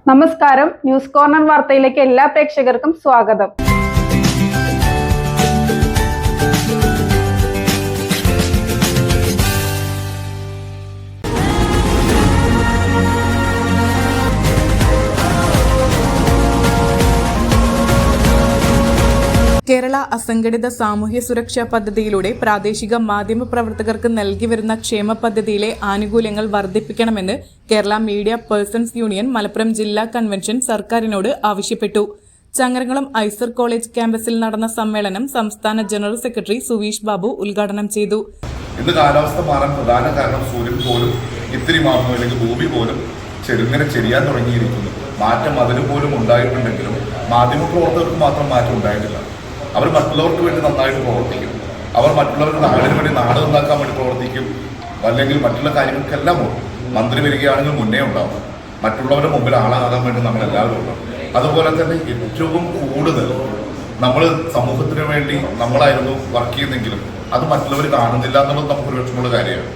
നമസ്കാരം, news corner വാർത്തയിലേക്ക് എല്ലാ പ്രേക്ഷകർക്കും സ്വാഗതം. കേരള അസംഘടിത സാമൂഹ്യ സുരക്ഷാ പദ്ധതിയിലൂടെ പ്രാദേശിക മാധ്യമ പ്രവർത്തകർക്ക് നൽകിവരുന്ന ക്ഷേമ പദ്ധതിയിലെ ആനുകൂല്യങ്ങൾ വർദ്ധിപ്പിക്കണമെന്ന് Kerala media persons union Malappuram ജില്ലാ കൺവെൻഷൻ സർക്കാരിനോട് ആവശ്യപ്പെട്ടു. ചങ്ങരംകുളം ഐസർ കോളേജ് ക്യാമ്പസിൽ നടന്ന സമ്മേളനം സംസ്ഥാന ജനറൽ സെക്രട്ടറി സുവീഷ് ബാബു ഉദ്ഘാടനം ചെയ്തു. ഇന്ന് കാലാവസ്ഥ മാറാൻ പ്രധാന കാരണം സൂര്യൻ പോലും ഇത്തിരി മാറുന്നു, അല്ലെങ്കിൽ ഭൂമി പോലും ചെറുങ്ങനെ ചെരിയാൻ തുടങ്ങിയിരിക്കുന്നു. മാറ്റം അതിന് പോലും ഉണ്ടായിട്ടുണ്ടെങ്കിലും മാധ്യമപ്രവർത്തകർക്ക് മാത്രം മാറ്റം ഉണ്ടായിട്ടില്ല. അവർ മറ്റുള്ളവർക്ക് വേണ്ടി നന്നായിട്ട് പ്രവർത്തിക്കും. അവർ മറ്റുള്ളവരുടെ നാടിന് വേണ്ടി നാട് നന്നാക്കാൻ വേണ്ടി പ്രവർത്തിക്കും. അല്ലെങ്കിൽ മറ്റുള്ള കാര്യങ്ങൾക്കെല്ലാം മന്ത്രി വരികയാണെങ്കിൽ മുന്നേ ഉണ്ടാവും. മറ്റുള്ളവരുടെ മുമ്പിൽ ആളാകാൻ വേണ്ടി നമ്മൾ എല്ലാവരും ഉണ്ടാവും. അതുപോലെ തന്നെ ഏറ്റവും കൂടുതൽ നമ്മൾ സമൂഹത്തിന് വേണ്ടി നമ്മളായിരുന്നു വർക്ക് ചെയ്യുന്നെങ്കിലും അത് മറ്റുള്ളവർ കാണുന്നില്ല എന്നുള്ളത് നമുക്കൊരു വിഷമമുള്ള കാര്യമാണ്.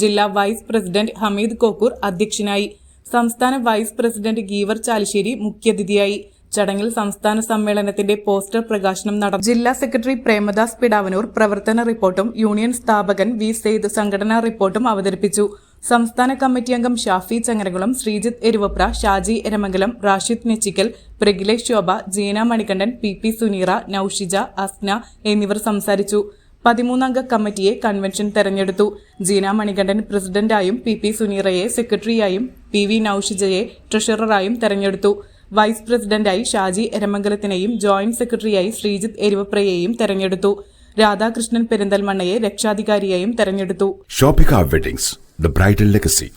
ജില്ലാ വൈസ് പ്രസിഡന്റ് ഹമീദ് കോക്കൂർ അധ്യക്ഷനായി. സംസ്ഥാന വൈസ് പ്രസിഡന്റ് ഗീവർ ചാലിശ്ശേരി മുഖ്യാതിഥിയായി. ചടങ്ങിൽ സംസ്ഥാന സമ്മേളനത്തിന്റെ പോസ്റ്റർ പ്രകാശനം നടന്നു. ജില്ലാ സെക്രട്ടറി പ്രേമദാസ് പിടാവനൂർ പ്രവർത്തന റിപ്പോർട്ടും യൂണിയൻ സ്ഥാപകൻ വി സെയ്ദ് സംഘടനാ റിപ്പോർട്ടും അവതരിപ്പിച്ചു. സംസ്ഥാന കമ്മിറ്റി അംഗം ഷാഫി ചങ്ങരകുളം, ശ്രീജിത്ത് എരുവപ്ര, ഷാജി എരമംഗലം, റാഷിദ് നെച്ചിക്കൽ, പ്രഗിലേഷ് ശോഭ, ജീന മണികണ്ഠൻ, പി സുനീറ, നൌഷിജ, അസ്ന എന്നിവർ സംസാരിച്ചു. 13-അംഗ കമ്മിറ്റിയെ കൺവെൻഷൻ തെരഞ്ഞെടുത്തു. ജീന മണികണ്ഠൻ പ്രസിഡന്റായും പി സുനീറയെ സെക്രട്ടറിയായും പി നൌഷിജയെ ട്രഷററായും തെരഞ്ഞെടുത്തു. വൈസ് പ്രസിഡന്റായി ഷാജി എരമംഗലത്തിനെയും ജോയിന്റ് സെക്രട്ടറിയായി ശ്രീജിത്ത് എരുവപ്രയെയും തെരഞ്ഞെടുത്തു. രാധാകൃഷ്ണൻ പെരിന്തൽമണ്ണയെ രക്ഷാധികാരിയായും തെരഞ്ഞെടുത്തു. Shopika weddings, the bridal legacy.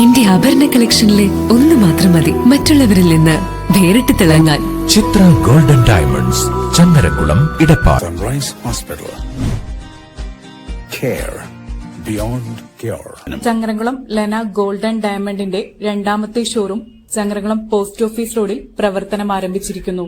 എന്റെ ആഭരണ കളക്ഷനിലെ ഒന്ന് മാത്രം മതി മറ്റുള്ളവരിൽ നിന്ന് വേറിട്ട് തിളങ്ങാൻ. Chitra golden diamonds, Changaramkulam, Edappal. Sunrise hospital. Care beyond care. Changaramkulam Lena golden ഡയമണ്ടിന്റെ 2ാമത്തെ ഷോറൂം ചങ്ങരംകുളം പോസ്റ്റ് ഓഫീസ് റോഡിൽ പ്രവർത്തനം ആരംഭിച്ചിരിക്കുന്നു.